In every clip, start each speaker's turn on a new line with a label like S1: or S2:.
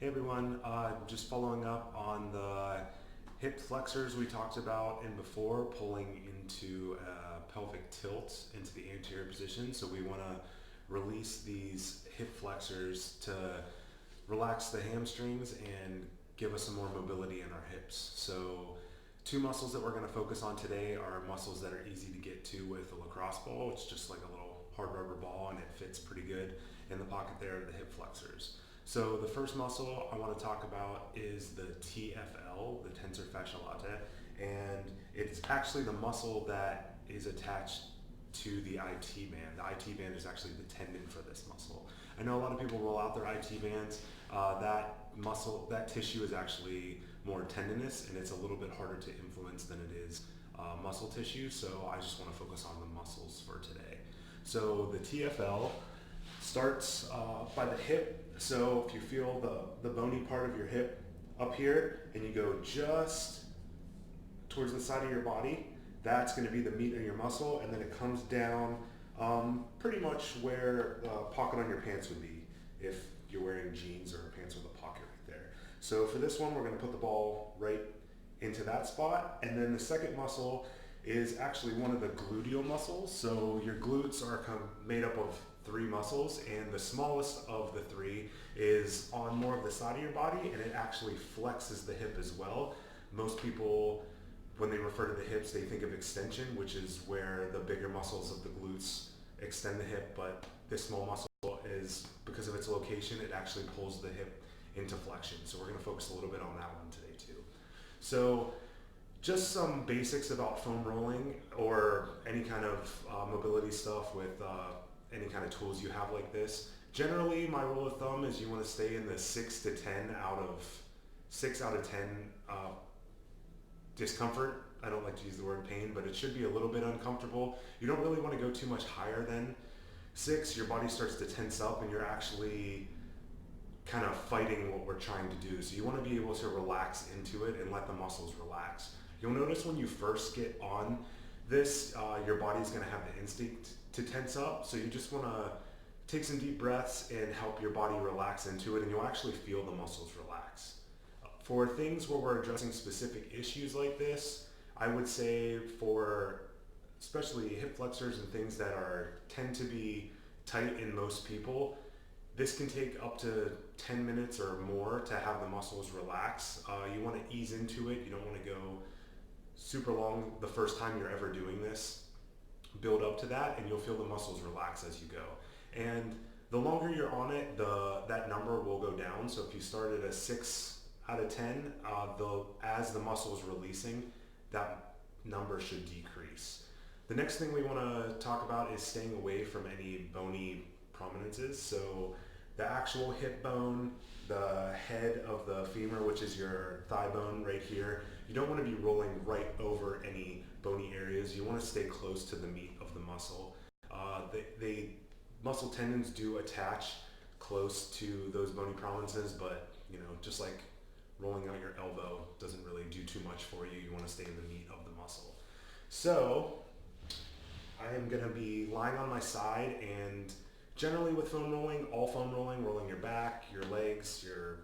S1: Hey everyone, just following up on the hip flexors we talked about in before, pulling into a pelvic tilt into the anterior position. So we want to release these hip flexors to relax the hamstrings and give us some more mobility in our hips. So two muscles that we're going to focus on today are muscles that are easy to get to with a lacrosse ball. It's just like a little hard rubber ball and it fits pretty good in the pocket there of the hip flexors. So the first muscle I want to talk about is the TFL, the tensor fasciae latae, and it's actually the muscle that is attached to the IT band. The IT band is actually the tendon for this muscle. I know a lot of people roll out their IT bands. That muscle, that tissue is actually more tendinous and it's a little bit harder to influence than it is muscle tissue. So I just want to focus on the muscles for today. So the TFL starts by the hip. So if you feel the bony part of your hip up here and you go just towards the side of your body, that's going to be the meat of your muscle, and then it comes down pretty much where the pocket on your pants would be if you're wearing jeans or pants with a pocket right there. So for this one, we're going to put the ball right into that spot, and then the second muscle is actually one of the gluteal muscles. So your glutes are kind of made up of three muscles, and the smallest of the three is on more of the side of your body, and it actually flexes the hip as well. Most people, when they refer to the hips, they think of extension, which is where the bigger muscles of the glutes extend the hip, but this small muscle is, because of its location, it actually pulls the hip into flexion. So we're going to focus a little bit on that one today too. So just some basics about foam rolling or any kind of mobility stuff with any kind of tools you have like this. Generally, my rule of thumb is you want to stay in the 6 out of 10 discomfort. I don't like to use the word pain, but it should be a little bit uncomfortable. You don't really want to go too much higher than 6. Your body starts to tense up and you're actually kind of fighting what we're trying to do. So you want to be able to relax into it and let the muscles relax. You'll notice when you first get on this, your body's going to have the instinct to tense up. So you just want to take some deep breaths and help your body relax into it, and you'll actually feel the muscles relax. For things where we're addressing specific issues like this, I would say for especially hip flexors and things that tend to be tight in most people, this can take up to 10 minutes or more to have the muscles relax. You want to ease into it. You don't want to go super long the first time you're ever doing this. Build up to that and you'll feel the muscles relax as you go. And the longer you're on it, that number will go down. So if you start at a 6 out of 10, as the muscle is releasing, that number should decrease. The next thing we want to talk about is staying away from any bony prominences. So the actual hip bone, the head of the femur, which is your thigh bone right here, you don't want to be rolling right over any bony areas. You want to stay close to the meat of the muscle. Muscle tendons do attach close to those bony prominences, but just like rolling out your elbow doesn't really do too much for you. You want to stay in the meat of the muscle. So I am going to be lying on my side, and generally with foam rolling, all foam rolling your back, your legs, your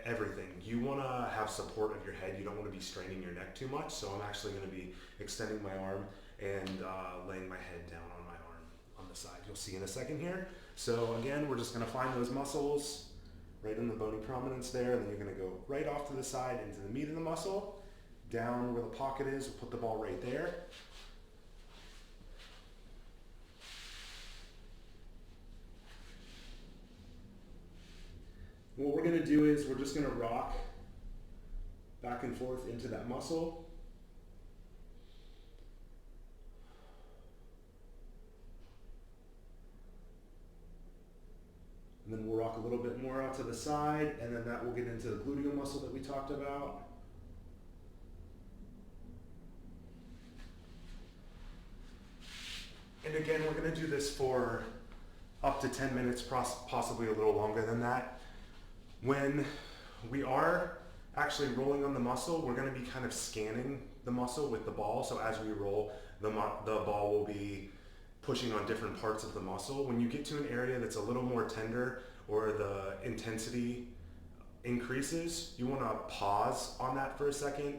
S1: everything. You want to have support of your head. You don't want to be straining your neck too much. So I'm actually going to be extending my arm and laying my head down on my arm on the side. You'll see in a second here. So again, we're just going to find those muscles right in the bony prominence there, and then you're going to go right off to the side into the meat of the muscle, down where the pocket is. We'll put the ball right there. What we're going to do is we're just going to rock back and forth into that muscle. And then we'll rock a little bit more out to the side, and then that will get into the gluteal muscle that we talked about. And again, we're going to do this for up to 10 minutes, possibly a little longer than that. When we are actually rolling on the muscle, we're going to be kind of scanning the muscle with the ball. So as we roll, the ball will be pushing on different parts of the muscle. When you get to an area that's a little more tender or the intensity increases, you want to pause on that for a second,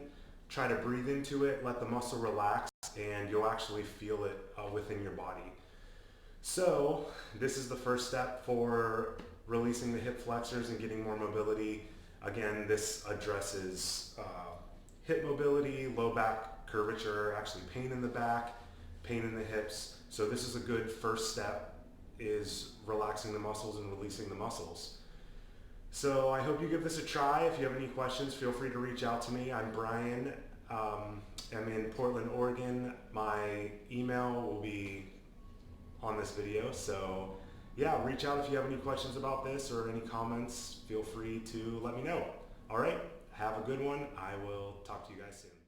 S1: try to breathe into it, let the muscle relax, and you'll actually feel it within your body. So this is the first step for releasing the hip flexors and getting more mobility. Again, this addresses hip mobility, low back curvature, actually pain in the back, pain in the hips. So this is a good first step, is relaxing the muscles and releasing the muscles. So I hope you give this a try. If you have any questions, feel free to reach out to me. I'm Brian. I'm in Portland, Oregon. My email will be on this video. So yeah, reach out if you have any questions about this or any comments. Feel free to let me know. All right, have a good one. I will talk to you guys soon.